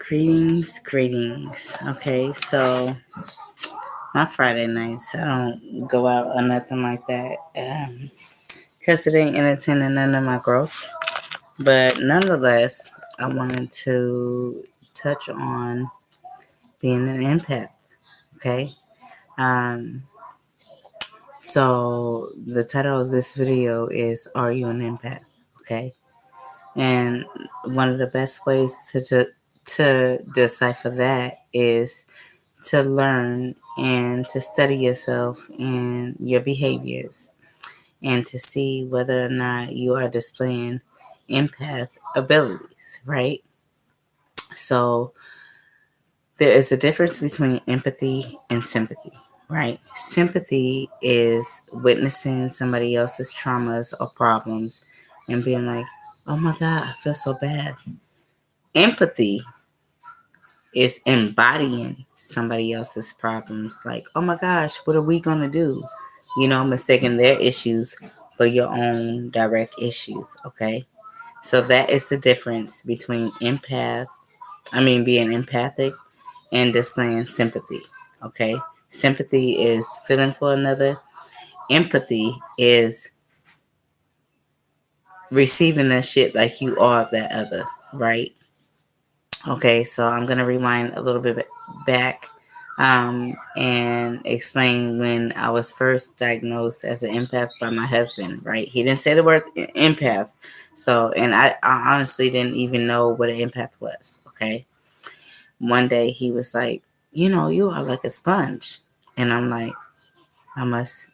Greetings. Okay, so my Friday nights, I don't go out or nothing like that, because it ain't entertaining none of my growth. But nonetheless, I wanted to touch on being an empath. Okay, um, so the title of this video is "Are You an Empath?" Okay, and one of the best ways to decipher that is to learn and to study yourself and your behaviors and to see whether or not you are displaying empath abilities, right? So there is a difference between empathy and sympathy, right? Sympathy is witnessing somebody else's traumas or problems and being like, oh my God, I feel so bad. Empathy is embodying somebody else's problems. Like, oh my gosh, what are we going to do? Mistaking their issues for your own direct issues. Okay. So that is the difference between being empathic and displaying sympathy. Okay. Sympathy is feeling for another. Empathy is receiving that shit like you are that other, right? Okay, so I'm going to rewind a little bit back and explain when I was first diagnosed as an empath by my husband, right? He didn't say the word empath. So, and I honestly didn't even know what an empath was, okay? One day he was like, you are like a sponge. And I'm like, I must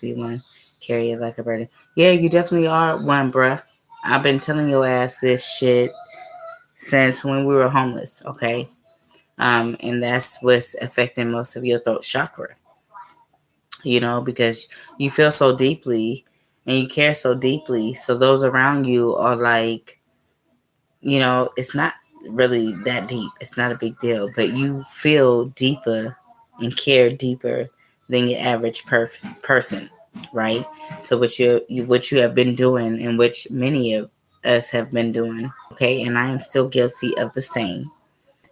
be one. Carry it like a burden. Yeah, you definitely are one, bruh. I've been telling your ass this shit since when we were homeless, okay? And that's what's affecting most of your throat chakra, because you feel so deeply and you care so deeply. So those around you are like, it's not really that deep. It's not a big deal, but you feel deeper and care deeper than your average person, right? So what you have been doing, and which many of us have been doing, okay, and I am still guilty of the same.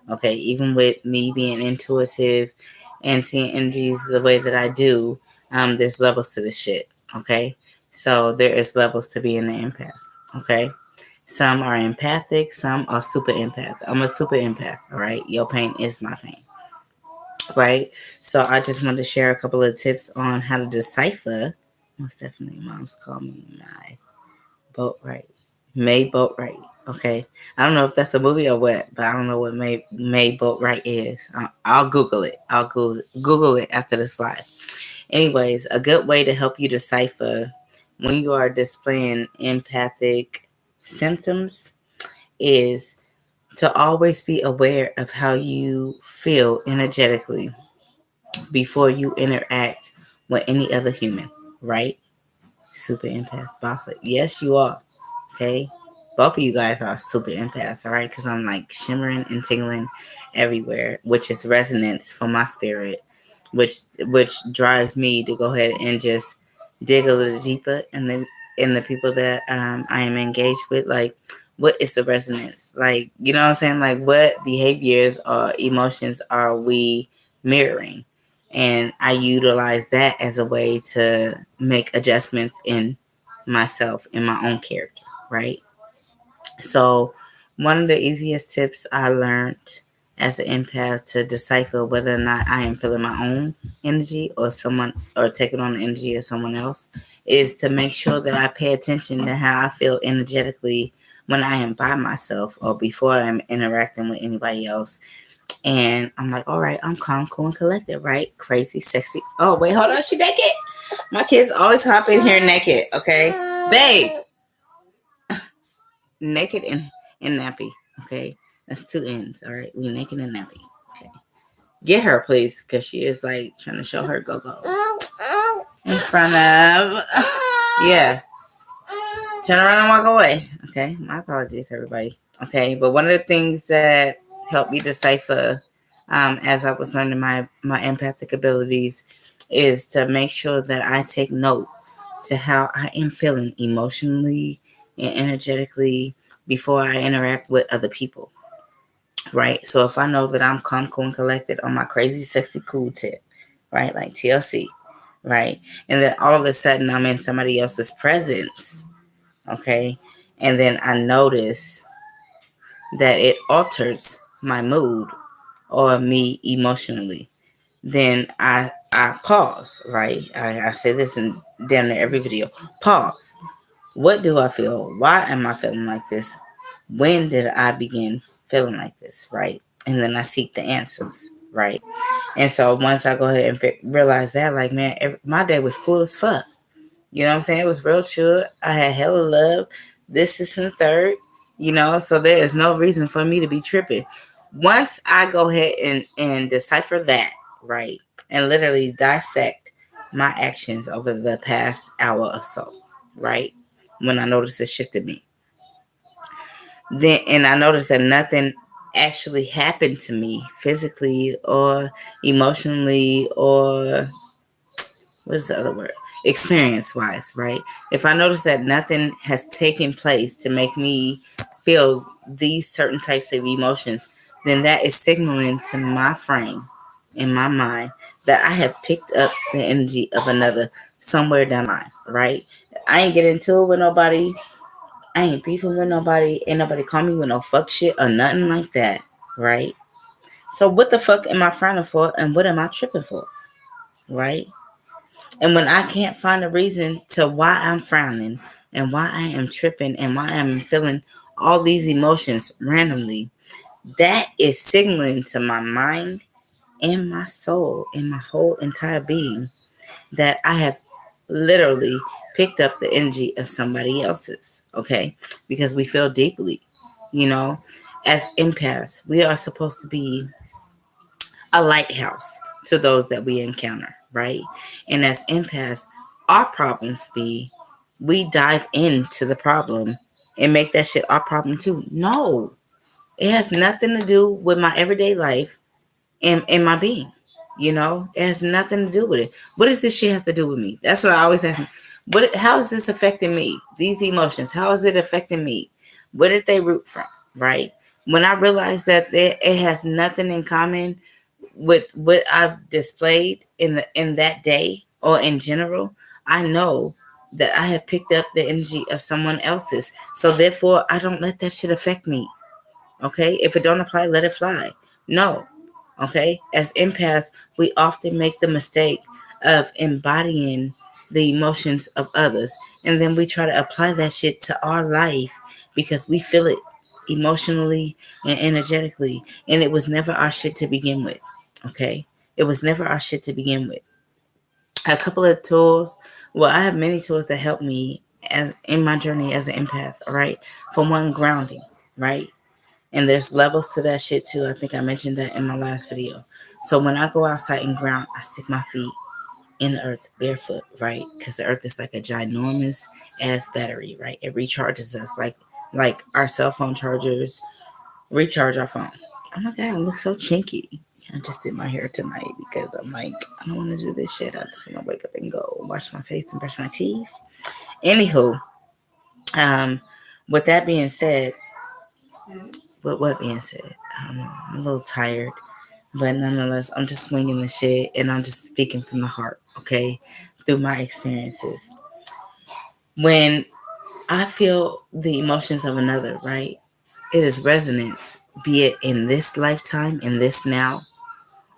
Okay, even with me being intuitive and seeing energies the way that I do, there's levels to this shit. Okay, so there is levels to being an empath. Okay, some are empathic, some are super empath. I'm a super empath. All right, your pain is my pain. Right, so I just wanted to share a couple of tips on how to decipher. Most definitely, mom's called me my boat right. May Boat Right. Okay. I don't know if that's a movie or what, but I don't know what May Boat Right is. I'll Google it. I'll Google it after the slide. Anyways, a good way to help you decipher when you are displaying empathic symptoms is to always be aware of how you feel energetically before you interact with any other human, right? Super empath, boss. Yes, you are. Okay, both of you guys are super empaths, all right? Because I'm like shimmering and tingling everywhere, which is resonance for my spirit, which drives me to go ahead and just dig a little deeper, and then in the people that I am engaged with, like, what is the resonance? Like, you know what I'm saying? Like, what behaviors or emotions are we mirroring? And I utilize that as a way to make adjustments in myself, in my own character, right? So, one of the easiest tips I learned as an empath to decipher whether or not I am feeling my own energy or taking on the energy of someone else is to make sure that I pay attention to how I feel energetically when I am by myself or before I'm interacting with anybody else. And I'm like, all right, I'm calm, cool, and collected, right? Crazy, sexy. Oh, wait, hold on. She naked? My kids always hop in here naked, okay? Babe! Naked and nappy, okay? That's two ends, all right? We naked and nappy, okay? Get her, please, because she is like trying to show her go-go in front of. Yeah. Turn around and walk away, okay? My apologies, everybody, okay? But one of the things that helped me decipher as I was learning my empathic abilities is to make sure that I take note to how I am feeling emotionally and energetically before I interact with other people. right? So if I know that I'm calm, cool, and collected on my crazy, sexy, cool tip, right, like TLC, right, and then all of a sudden I'm in somebody else's presence, okay, and then I notice that it alters my mood or me emotionally, then I pause, right? I say this in damn near every video. Pause. What do I feel? Why am I feeling like this? When did I begin feeling like this, right? And then I seek the answers, right? And so once I go ahead and realize that, like, man, my day was cool as fuck. You know what I'm saying? It was real chill. I had hella love. This, and the third. So there is no reason for me to be tripping. Once I go ahead and decipher that, right, and literally dissect my actions over the past hour or so, right, when I notice it shifted me, then and I noticed that nothing actually happened to me physically or emotionally or what is the other word? Experience wise, right? If I notice that nothing has taken place to make me feel these certain types of emotions, then that is signaling to my frame in my mind that I have picked up the energy of another somewhere down the line, right? I ain't getting into it with nobody. I ain't beefing with nobody. Ain't nobody call me with no fuck shit or nothing like that, right? So what the fuck am I frowning for and what am I tripping for, right? And when I can't find a reason to why I'm frowning and why I am tripping and why I'm feeling all these emotions randomly, that is signaling to my mind and my soul and my whole entire being that I have literally picked up the energy of somebody else's, okay? Because we feel deeply, you know, as empaths, we are supposed to be a lighthouse to those that we encounter, right? And as empaths, our problems be we dive into the problem and make that shit our problem too. No, it has nothing to do with my everyday life and my being. It has nothing to do with it. What does this shit have to do with me? That's what I always ask. How is this affecting me? These emotions, how is it affecting me? Where did they root from? Right? When I realize that it has nothing in common with what I've displayed in that day or in general, I know that I have picked up the energy of someone else's. So therefore, I don't let that shit affect me. Okay? If it don't apply, let it fly. No. Okay? As empaths, we often make the mistake of embodying the emotions of others, and then we try to apply that shit to our life because we feel it emotionally and energetically, and it was never our shit to begin with. Okay? It was never our shit to begin with. A couple of tools. Well, I have many tools that help me as in my journey as an empath. All right, for one, grounding. Right, and there's levels to that shit too. I think I mentioned that in my last video. So when I go outside and ground, I stick my feet in the earth barefoot, right? Because the earth is like a ginormous ass battery, right? It recharges us like our cell phone chargers recharge our phone. Oh my god, I look so chinky. I just did my hair tonight because I'm like, I don't want to do this shit. I just want to wake up and go wash my face and brush my teeth. Anywho, um, with that being said, what being said, I don't know. I'm a little tired, but nonetheless, I'm just swinging the shit and I'm just speaking from the heart, okay? Through my experiences. When I feel the emotions of another, right? It is resonance, be it in this lifetime, in this now,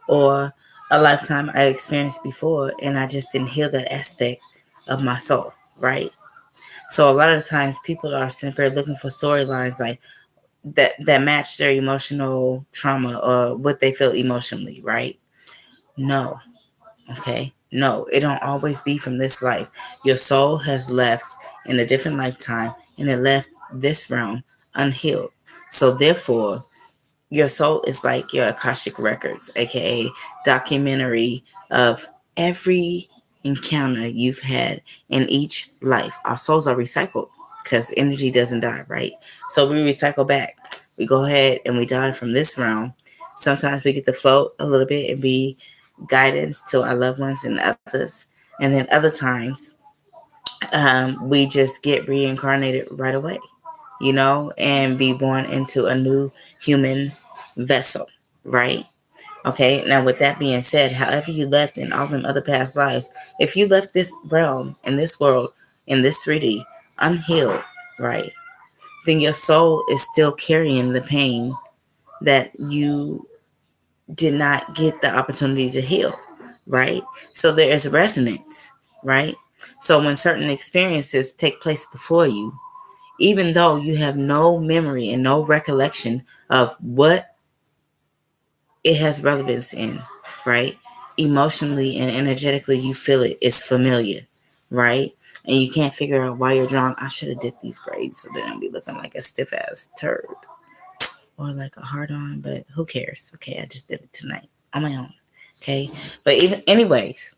or a lifetime I experienced before and I just didn't heal that aspect of my soul, right? So a lot of times people are simply looking for storylines like that match their emotional trauma or what they feel emotionally, right? No. Okay? No, it don't always be from this life. Your soul has left in a different lifetime and it left this realm unhealed. So therefore, your soul is like your Akashic records, aka documentary of every encounter you've had in each life. Our souls are recycled because energy doesn't die, right? So we recycle back. We go ahead and we die from this realm. Sometimes we get to float a little bit and be guidance to our loved ones and others. And then other times, we just get reincarnated right away, and be born into a new human vessel, right? Okay, now with that being said, however you left in all them other past lives, if you left this realm, in this world, in this 3D, unhealed, right, then your soul is still carrying the pain that you did not get the opportunity to heal, right? So there is resonance, right? So when certain experiences take place before you, even though you have no memory and no recollection of what it has relevance in, right? Emotionally and energetically, you feel it. It's familiar, right? And you can't figure out why you're drawn. I should have did these braids so they don't be looking like a stiff ass turd or like a hard on, but who cares? Okay, I just did it tonight on my own. Okay, but even anyways,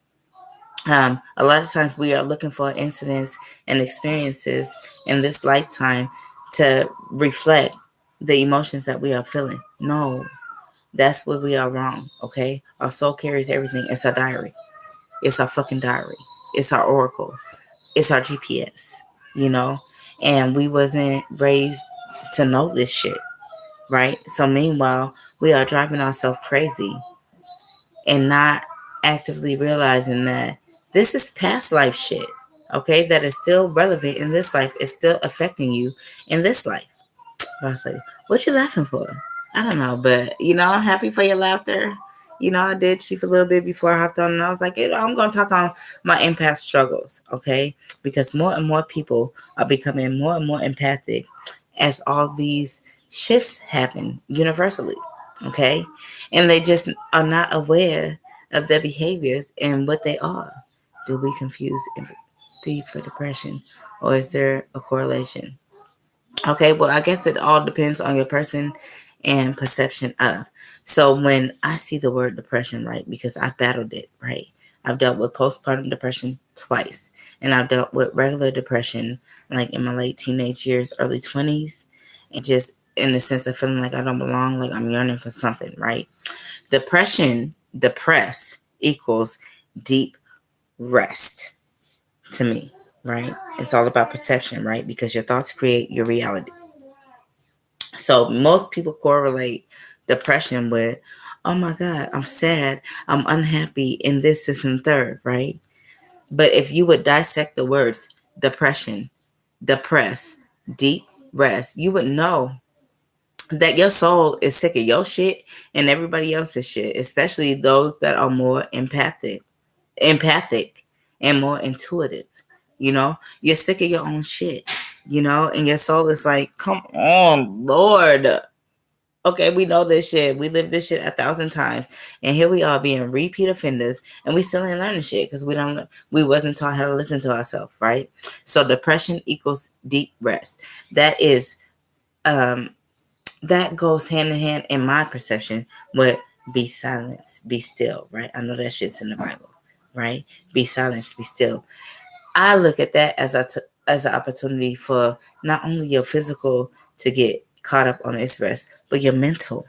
a lot of times we are looking for incidents and experiences in this lifetime to reflect the emotions that we are feeling. No, that's where we are wrong, okay? Our soul carries everything. It's our diary. It's our fucking diary. It's our oracle. It's our GPS, you know? And we wasn't raised to know this shit, right? So meanwhile, we are driving ourselves crazy and not actively realizing that this is past life shit, okay? That is still relevant in this life. It's still affecting you in this life. Boss lady, what you laughing for? I don't know, but I'm happy for your laughter. I did chief a little bit before I hopped on, and I was like, I'm gonna talk on my empath struggles, okay? Because more and more people are becoming more and more empathic as all these shifts happen universally, okay? And they just are not aware of their behaviors and what they are. Do we confuse empathy for depression, or is there a correlation? Okay, well, I guess it all depends on your person and perception of. So when I see the word depression, right, because I battled it, right, I've dealt with postpartum depression twice, and I've dealt with regular depression, like in my late teenage years, early 20s, and just in the sense of feeling like I don't belong, like I'm yearning for something, right? Depress equals deep rest to me, right? It's all about perception, right? Because your thoughts create your reality. So most people correlate depression with, oh my God, I'm sad, I'm unhappy, and this, and third, right? But if you would dissect the words depression, depress, deep rest, you would know that your soul is sick of your shit and everybody else's shit, especially those that are more empathic and more intuitive. You're sick of your own shit, and your soul is like, come on, Lord. Okay, we know this shit. We lived this shit 1,000 times, and here we are being repeat offenders, and we still ain't learning shit because we wasn't taught how to listen to ourselves, right? So depression equals deep rest. That is, that goes hand in hand in my perception with be silent, be still, right? I know that shit's in the Bible, right? Be silent, be still. I look at that as as an opportunity for not only your physical to get caught up on its rest, but your mental,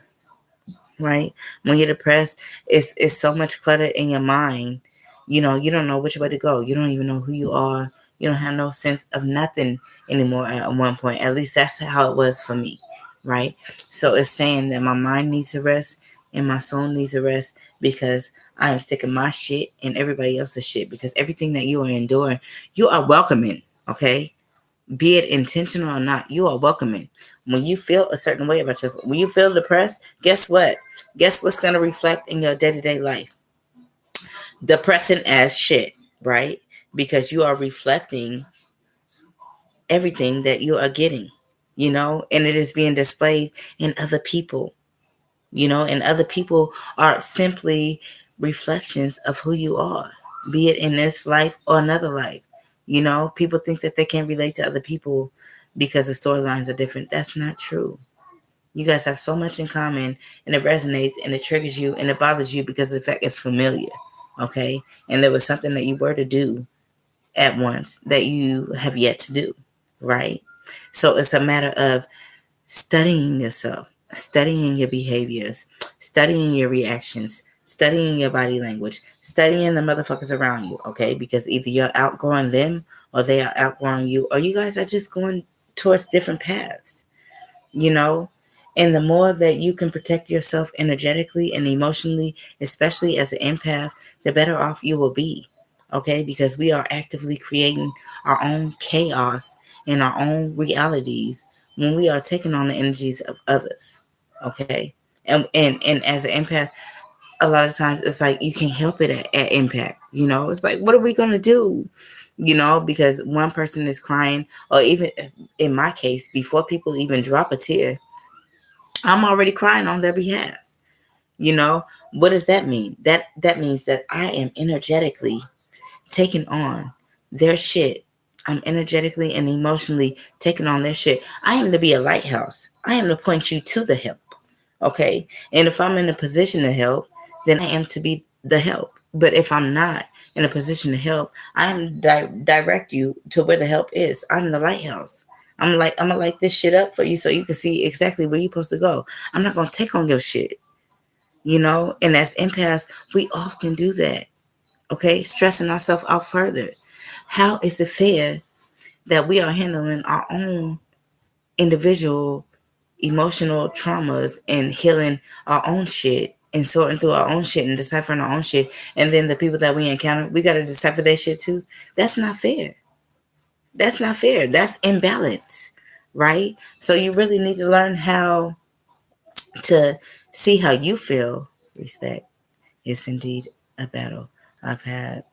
right? When you're depressed, it's so much clutter in your mind. You don't know which way to go. You don't even know who you are. You don't have no sense of nothing anymore at one point. At least that's how it was for me, right? So it's saying that my mind needs a rest and my soul needs a rest because I am sick of my shit and everybody else's shit, because everything that you are enduring, you are welcoming, okay? Be it intentional or not, you are welcoming. When you feel a certain way about yourself, when you feel depressed, guess what? Guess what's going to reflect in your day-to-day life? Depressing as shit, right? Because you are reflecting everything that you are getting, and it is being displayed in other people, and other people are simply reflections of who you are, be it in this life or another life. People think that they can't relate to other people because the storylines are different. That's not true. You guys have so much in common, and it resonates and it triggers you and it bothers you because of the fact it's familiar. Okay. And there was something that you were to do at once that you have yet to do. Right. So it's a matter of studying yourself, studying your behaviors, studying your reactions, studying your body language, studying the motherfuckers around you, okay? Because either you're outgrowing them or they are outgrowing you, or you guys are just going towards different paths, you know? And the more that you can protect yourself energetically and emotionally, especially as an empath, the better off you will be. Okay? Because we are actively creating our own chaos and our own realities when we are taking on the energies of others. Okay? And as an empath, a lot of times it's like you can't help it at impact. It's like, what are we gonna do? Because one person is crying, or even in my case, before people even drop a tear, I'm already crying on their behalf. You know, what does that mean? That means that I am energetically taking on their shit. I'm energetically and emotionally taking on their shit. I am to be a lighthouse. I am to point you to the help. Okay? And if I'm in a position to help, then I am to be the help. But if I'm not in a position to help, I am direct you to where the help is. I'm the lighthouse. I'm gonna light this shit up for you so you can see exactly where you're supposed to go. I'm not gonna take on your shit. And as empaths, we often do that. Okay, stressing ourselves out further. How is it fair that we are handling our own individual emotional traumas and healing our own shit and sorting through our own shit and deciphering our own shit, and then the people that we encounter, we got to decipher their shit too? That's not fair. That's not fair. That's imbalance, right? So you really need to learn how to see how you feel. Respect is indeed a battle I've had,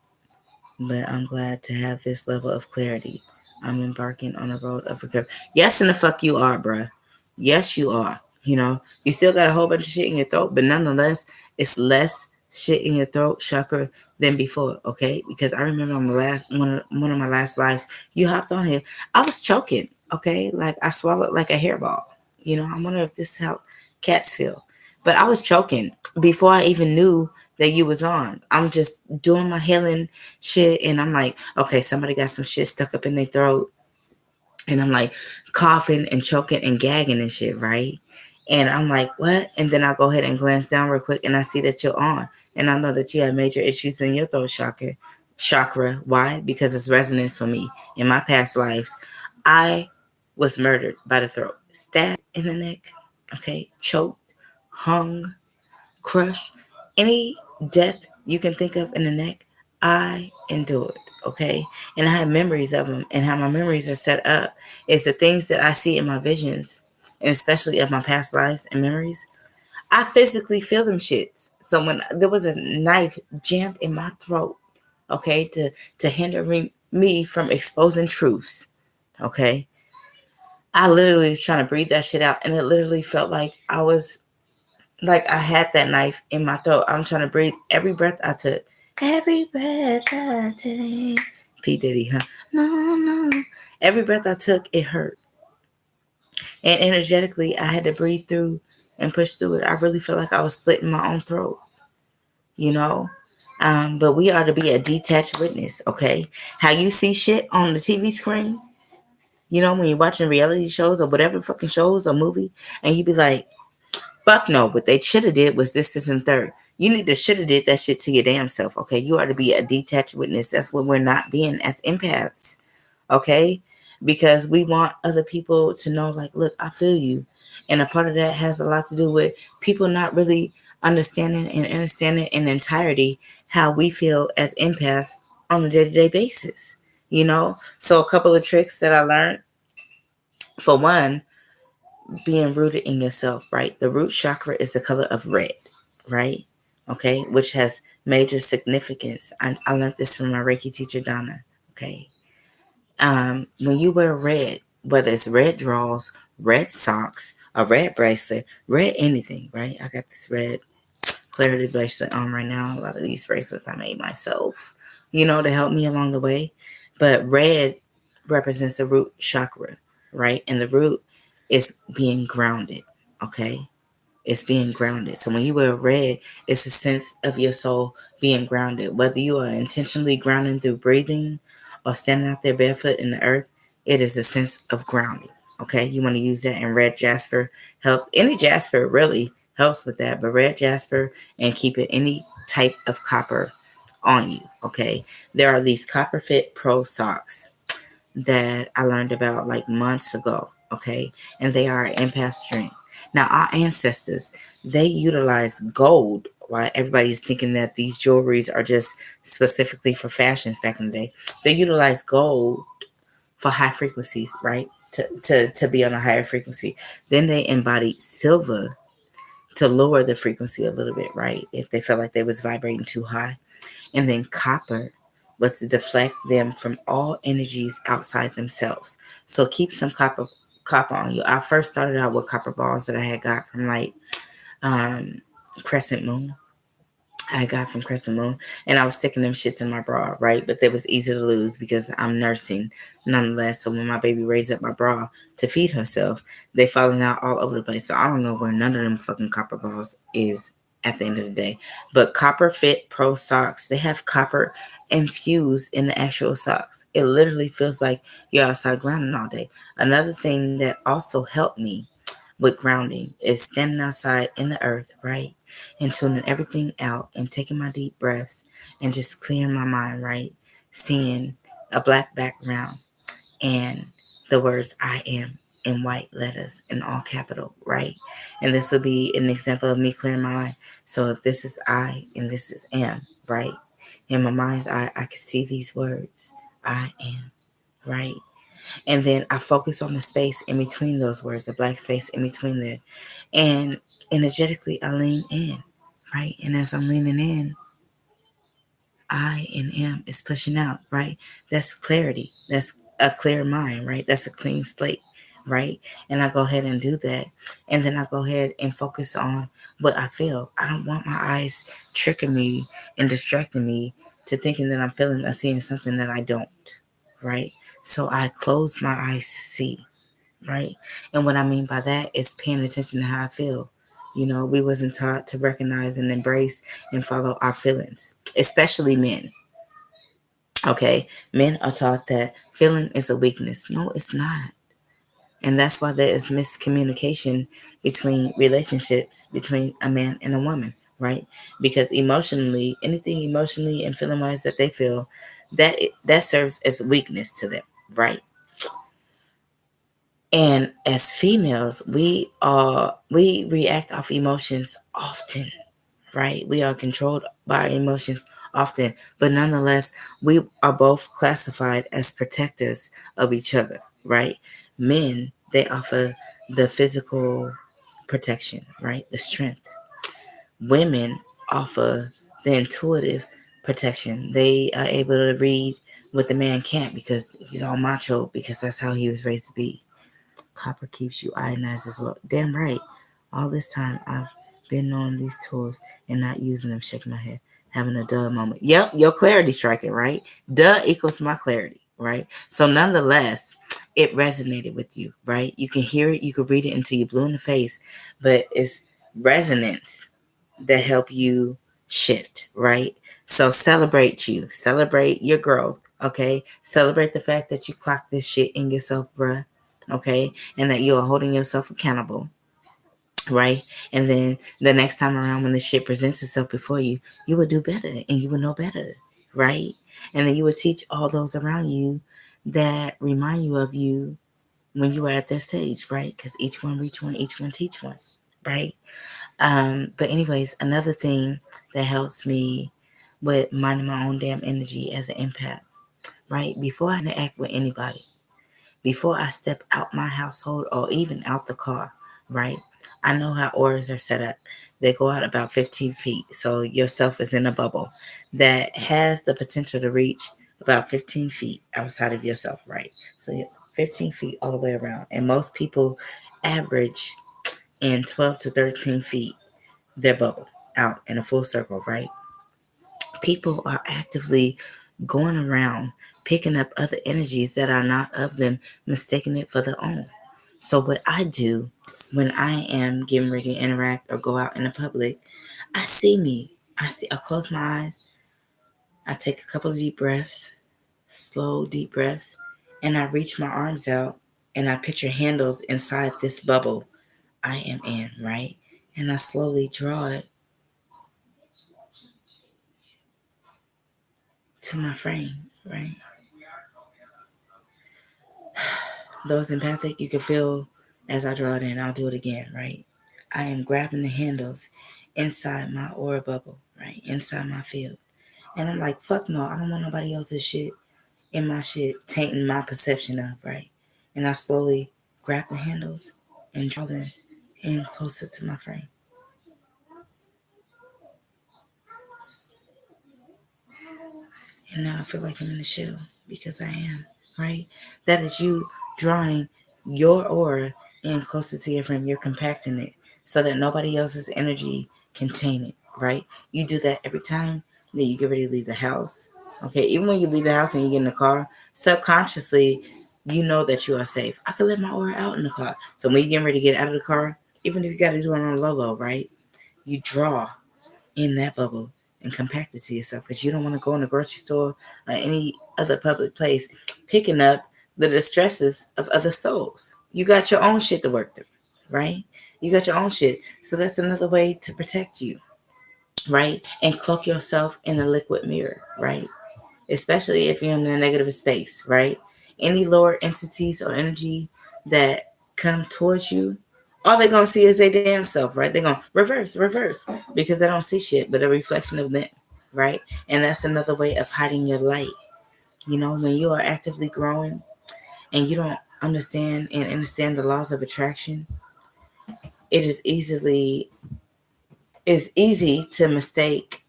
but I'm glad to have this level of clarity. I'm embarking on a road of recovery. Yes, and the fuck you are, bruh. Yes, you are. You still got a whole bunch of shit in your throat, but nonetheless, it's less shit in your throat, chakra, than before. Okay, because I remember on the last one of my last lives, you hopped on here. I was choking. Okay, like I swallowed like a hairball. I wonder if this is how cats feel, but I was choking before I even knew that you was on. I'm just doing my healing shit, and I'm like, okay, somebody got some shit stuck up in their throat, and I'm like coughing and choking and gagging and shit, right? And I'm like, what? And then I go ahead and glance down real quick, and I see that you're on, and I know that you have major issues in your throat chakra. Why? Because it's resonance for me. In my past lives, I was murdered by the throat, stabbed in the neck, okay, choked, hung, crush, any death you can think of in the neck, I endured. Okay. And I have memories of them, and how my memories are set up is the things that I see in my visions, and especially of my past lives and memories. I physically feel them shits. So when there was a knife jammed in my throat, okay, to hinder me from exposing truths, okay, I literally was trying to breathe that shit out, and it literally felt like I had that knife in my throat. I'm trying to breathe every breath I took. Every breath I take. P. Diddy, huh? No, no. Every breath I took, it hurt. And energetically, I had to breathe through and push through it. I really felt like I was slitting my own throat, you know? But we are to be a detached witness, okay? How you see shit on the TV screen, when you're watching reality shows or whatever fucking shows or movie, and you be like, fuck no, what they should have did was this, and third. You need to should have did that shit to your damn self, okay? You are to be a detached witness. That's what we're not being as empaths, okay? Because we want other people to know, like, look, I feel you. And a part of that has a lot to do with people not really understanding in entirety how we feel as empaths on a day-to-day basis, So a couple of tricks that I learned, for one, being rooted in yourself, right? The root chakra is the color of red, right? Okay, which has major significance. I learned this from my Reiki teacher, Donna. Okay, when you wear red, whether it's red drawers, red socks, a red bracelet, red anything, right? I got this red clarity bracelet on right now. A lot of these bracelets I made myself, to help me along the way. But red represents the root chakra, right? And the root is being grounded, okay? It's being grounded. So when you wear red, it's a sense of your soul being grounded. Whether you are intentionally grounding through breathing or standing out there barefoot in the earth, it is a sense of grounding. Okay, you want to use that, and red jasper helps. Any jasper really helps with that, but red jasper, and keep it any type of copper on you. Okay, there are these Copper Fit Pro socks that I learned about like months ago. Okay, and they are an empath strength. Now, our ancestors, they utilized gold. While everybody's thinking that these jewelries are just specifically for fashions back in the day, they utilized gold for high frequencies, right? To be on a higher frequency. Then they embodied silver to lower the frequency a little bit, right? If they felt like they was vibrating too high. And then copper was to deflect them from all energies outside themselves. So keep some copper on you. I first started out with copper balls that I had got from like um, Crescent Moon. I got from Crescent Moon, and I was sticking them shits in my bra, right? But they was easy to lose because I'm nursing nonetheless. So when my baby raised up my bra to feed herself, they falling out all over the place. So I don't know where none of them fucking copper balls is at the end of the day. But Copper Fit Pro socks, they have copper infused in the actual socks. It literally feels like you're outside grounding all day. Another thing that also helped me with grounding is standing outside in the earth, right? And tuning everything out and taking my deep breaths and just clearing my mind, right? Seeing a black background and the words I am in white letters in all capital, right? And this will be an example of me clearing my mind. So if this is I and this is am, right? In my mind's eye, I can see these words. I am, right? And then I focus on the space in between those words, the black space in between there. And energetically, I lean in, right? And as I'm leaning in, I and am is pushing out, right? That's clarity. That's a clear mind, right? That's a clean slate, right? And I go ahead and do that. And then I go ahead and focus on what I feel. I don't want my eyes tricking me and distracting me to thinking that I'm feeling or seeing something that I don't, right? So I close my eyes to see, right? And what I mean by that is paying attention to how I feel. You know, we wasn't taught to recognize and embrace and follow our feelings, especially men. Okay, men are taught that feeling is a weakness. No, it's not. And that's why there is miscommunication between relationships between a man and a woman, right? Because emotionally, anything emotionally and feeling wise that they feel, that serves as weakness to them, right? And as females, we react off emotions often, right? We are controlled by emotions often, but nonetheless, we are both classified as protectors of each other, right? Men, they offer the physical protection, right? The strength. Women offer the intuitive protection. They are able to read what the man can't because he's all macho because that's how he was raised to be. Copper keeps you ionized as well. Damn right. All this time I've been on these tools and not using them, shaking my head, having a duh moment. Yep, your clarity striking, right? Duh equals my clarity, right? So nonetheless, it resonated with you, right? You can hear it, you can read it until you're blue in the face, but it's resonance that help you shift, right? So celebrate you, celebrate your growth, okay? Celebrate the fact that you clocked this shit in yourself, bruh, okay? And that you are holding yourself accountable, right? And then the next time around when the shit presents itself before you, you will do better and you will know better, right? And then you will teach all those around you that remind you of you when you are at that stage, right? Because each one reach one, each one teach one, right? But anyways, another thing that helps me with minding my own damn energy as an empath, right? Before I interact with anybody, before I step out my household or even out the car, right? I know how auras are set up. They go out about 15 feet. So yourself is in a bubble that has the potential to reach about 15 feet outside of yourself, right? So you're 15 feet all the way around. And most people average in 12 to 13 feet their bubble out in a full circle, right? People are actively going around picking up other energies that are not of them, mistaking it for their own. So, what I do when I am getting ready to interact or go out in the public, I see me. I close my eyes, I take a couple of deep breaths, slow, deep breaths, and I reach my arms out and I picture handles inside this bubble I am in, right? And I slowly draw it to my frame, right? Those empathic, you can feel as I draw it in, I'll do it again, right? I am grabbing the handles inside my aura bubble, right? Inside my field. And I'm like, fuck no, I don't want nobody else's shit in my shit tainting my perception of, right? And I slowly grab the handles and draw them in closer to my frame. And now I feel like I'm in the shell because I am, right? That is you drawing your aura in closer to your frame. You're compacting it so that nobody else's energy can taint it, right? You do that every time that you get ready to leave the house. Okay, even when you leave the house and you get in the car, subconsciously, you know that you are safe. I could let my aura out in the car. So when you get ready to get out of the car, even if you got to do it on a low, right? You draw in that bubble and compact it to yourself because you don't want to go in the grocery store or any other public place picking up the distresses of other souls. You got your own shit to work through, right? You got your own shit. So that's another way to protect you, right? And cloak yourself in a liquid mirror, right? Especially if you're in a negative space, right? Any lower entities or energy that come towards you, all they're gonna see is their damn self, right? They're gonna reverse, because they don't see shit but a reflection of them, right? And that's another way of hiding your light. You know, when you are actively growing and you don't understand the laws of attraction, it is easy to mistake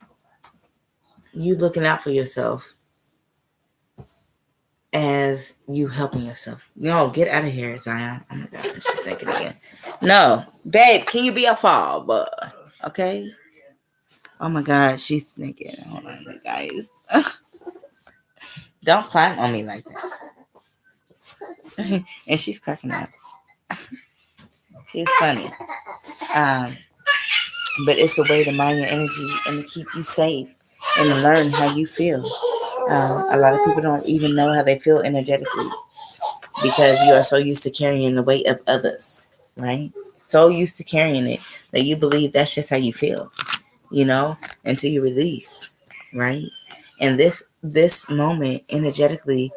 you looking out for yourself as you helping yourself. No, get out of here, Zion. Oh my God, she's thinking again. No, babe, can you be a fall, but okay? Oh my God, she's thinking. Hold on, you guys. Don't climb on me like that. And she's cracking up. She's funny. Um, but it's a way to mind your energy and to keep you safe and to learn how you feel. A lot of people don't even know how they feel energetically because you are so used to carrying the weight of others, right? So used to carrying it that you believe that's just how you feel, you know, until you release, right? And this moment energetically,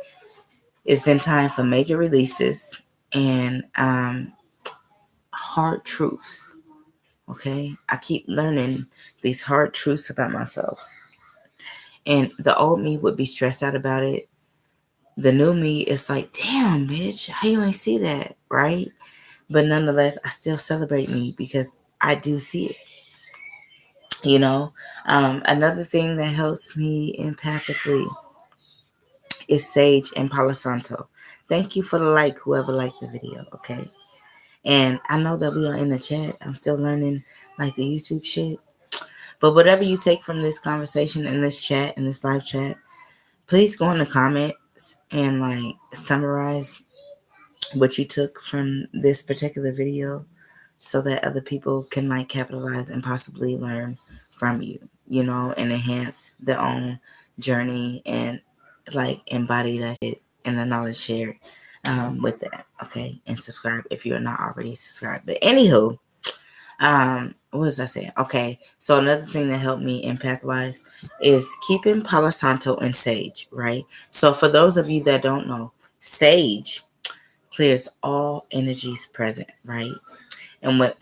it's been time for major releases and hard truths. Okay, I keep learning these hard truths about myself, and the old me would be stressed out about it. The new me is like, damn, bitch, how you ain't see that, right? But nonetheless, I still celebrate me because I do see it. You know, another thing that helps me empathically is Sage and Palo Santo. Thank you for the like, whoever liked the video, okay? And I know that we are in the chat. I'm still learning like the YouTube shit. But whatever you take from this conversation in this chat, in this live chat, please go in the comments and like summarize what you took from this particular video so that other people can like capitalize and possibly learn from you, you know, and enhance their own journey and like embody that shit and the knowledge shared with that. Okay. And subscribe if you're not already subscribed. But anywho, what was I saying? Okay. So another thing that helped me empath wise is keeping Palo Santo and Sage, right? So for those of you that don't know, Sage clears all energies present, right? And what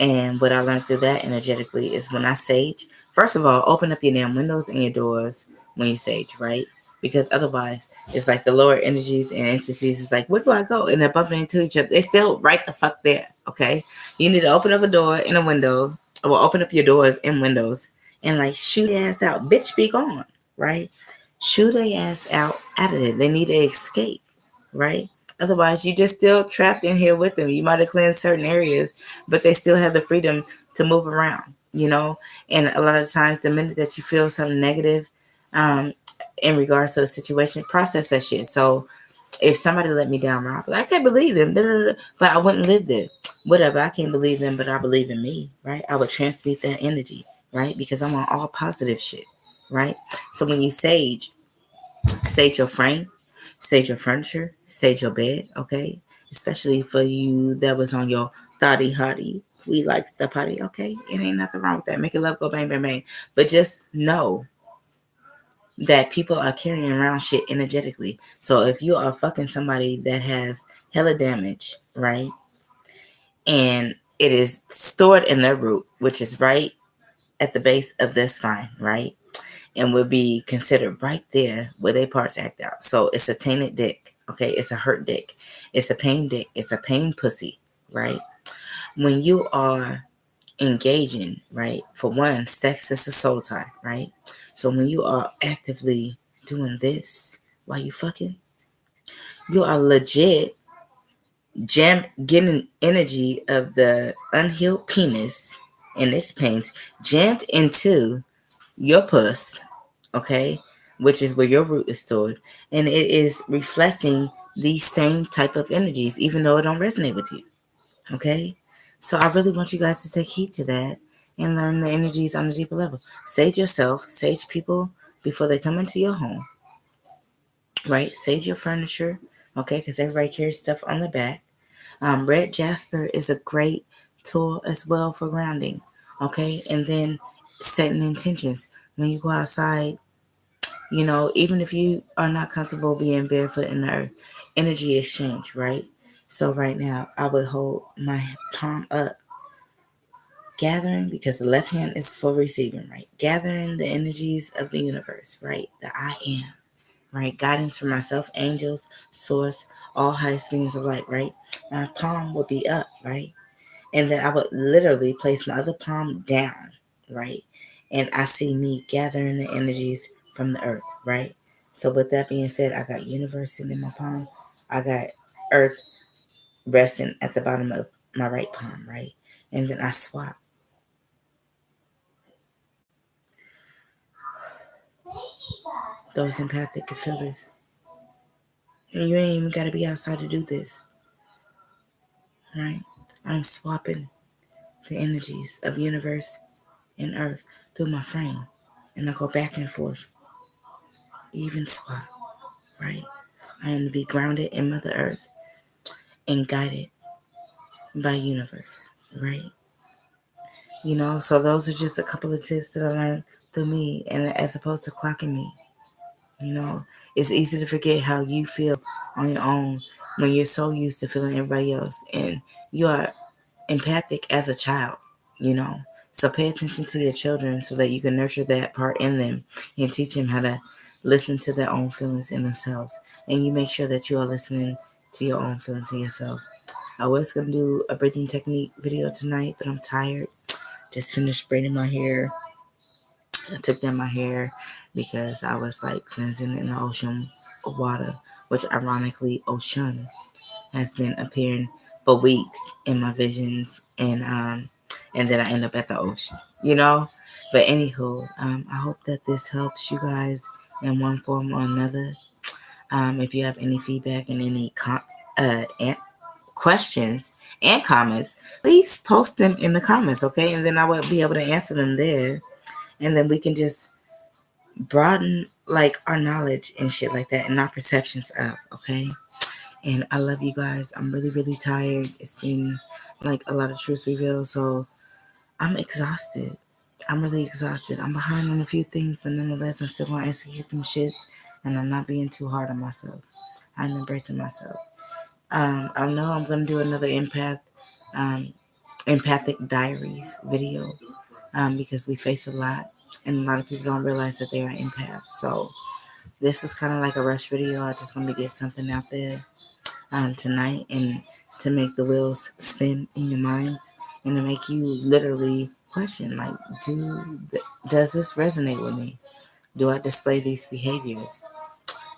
I learned through that energetically is when I sage, first of all, open up your damn windows and your doors when you sage, right? Because otherwise, it's like the lower energies and entities is like, where do I go? And they're bumping into each other. They're still right the fuck there, okay? You need to open up a door and a window, or open up your doors and windows and like shoot their ass out. Bitch, be gone, right? Shoot their ass out of there. They need to escape, right? Otherwise, you just still trapped in here with them. You might have cleansed certain areas, but they still have the freedom to move around, you know? And a lot of times, the minute that you feel something negative in regards to the situation, process that shit. So if somebody let me down, Rob, I can't believe them, but I wouldn't live there. Whatever, I can't believe them, but I believe in me, right? I would transmute that energy, right? Because I'm on all positive shit, right? So when you sage your frame, sage your furniture, sage your bed, okay? Especially for you that was on your thotty hottie. We like the potty, okay? It ain't nothing wrong with that. Make it love go bang, bang, bang. But just know that people are carrying around shit energetically. So if you are fucking somebody that has hella damage, right? And it is stored in their root, which is right at the base of their spine, right? And will be considered right there where their parts act out. So it's a tainted dick, okay? It's a hurt dick. It's a pain dick. It's a pain pussy, right? When you are engaging, right? For one, sex is a soul tie, right? So when you are actively doing this while you fucking, you are legit getting energy of the unhealed penis and its pains jammed into your puss, okay, which is where your root is stored, and it is reflecting these same type of energies, even though it don't resonate with you, okay. So I really want you guys to take heed to that and learn the energies on a deeper level. Sage yourself, sage people before they come into your home, right? Sage your furniture, okay, because everybody carries stuff on the back. Red jasper is a great tool as well for grounding, okay, and then setting intentions when you go outside. You know, even if you are not comfortable being barefoot in the earth, energy exchange, right? So right now, I would hold my palm up, gathering, because the left hand is for receiving, right? Gathering the energies of the universe, right? The I am, right? Guidance for myself, angels, source, all highest beings of light, right? My palm would be up, right? And then I would literally place my other palm down, right? And I see me gathering the energies from the earth, right? So with that being said, I got universe sitting in my palm. I got earth resting at the bottom of my right palm, right? And then I swap. Those empathic can feel this. And you ain't even got to be outside to do this, right? I'm swapping the energies of universe and earth through my frame. And I go back and forth, even swap, right? I am to be grounded in Mother Earth and guided by universe, right? You know, so those are just a couple of tips that I learned through me, and as opposed to clocking me, you know, it's easy to forget how you feel on your own when you're so used to feeling everybody else, and you are empathic as a child, you know. So pay attention to your children so that you can nurture that part in them and teach them how to listen to their own feelings in themselves. And you make sure that you are listening to your own feelings in yourself. I was going to do a breathing technique video tonight, but I'm tired. Just finished braiding my hair. I took down my hair because I was like cleansing in the ocean's water, which ironically, ocean has been appearing for weeks in my visions, and then I end up at the ocean, you know. But anywho, I hope that this helps you guys in one form or another. If you have any feedback and any questions and comments, please post them in the comments, okay? And then I will be able to answer them there, and then we can just broaden like our knowledge and shit like that, and our perceptions up, okay? And I love you guys. I'm really, really tired. It's been like a lot of truths revealed. So I'm exhausted. I'm really exhausted. I'm behind on a few things, but nonetheless, I'm still going to execute them shits. And I'm not being too hard on myself. I'm embracing myself. I know I'm going to do another um, empathic diaries video, because we face a lot. And a lot of people don't realize that they are empaths. So this is kind of like a rush video. I just wanted to get something out there tonight, and to make the wheels spin in your minds, and to make you literally question, like, does this resonate with me? Do I display these behaviors?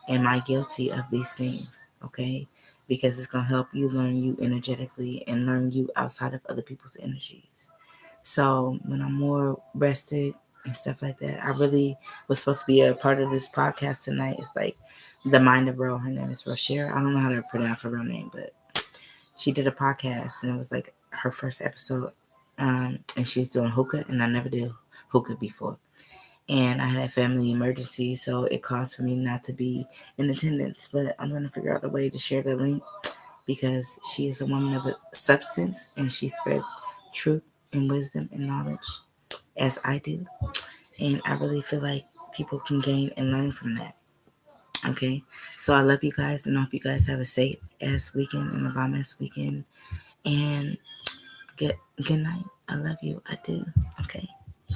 Am I guilty of these things? Okay, because it's gonna help you learn you energetically and learn you outside of other people's energies. So when I'm more rested and stuff like that, I really was supposed to be a part of this podcast tonight. It's like the mind of Ro. Her name is Rocher. I don't know how to pronounce her real name, but she did a podcast, and it was like her first episode. And she's doing hookah, and I never did hookah before. And I had a family emergency, so it caused for me not to be in attendance. But I'm gonna figure out a way to share the link, because she is a woman of substance, and she spreads truth and wisdom and knowledge as I do. And I really feel like people can gain and learn from that. Okay, so I love you guys, and I hope you guys have a safe ass weekend and a bomb ass weekend. And Good night. I love you. I do. Okay.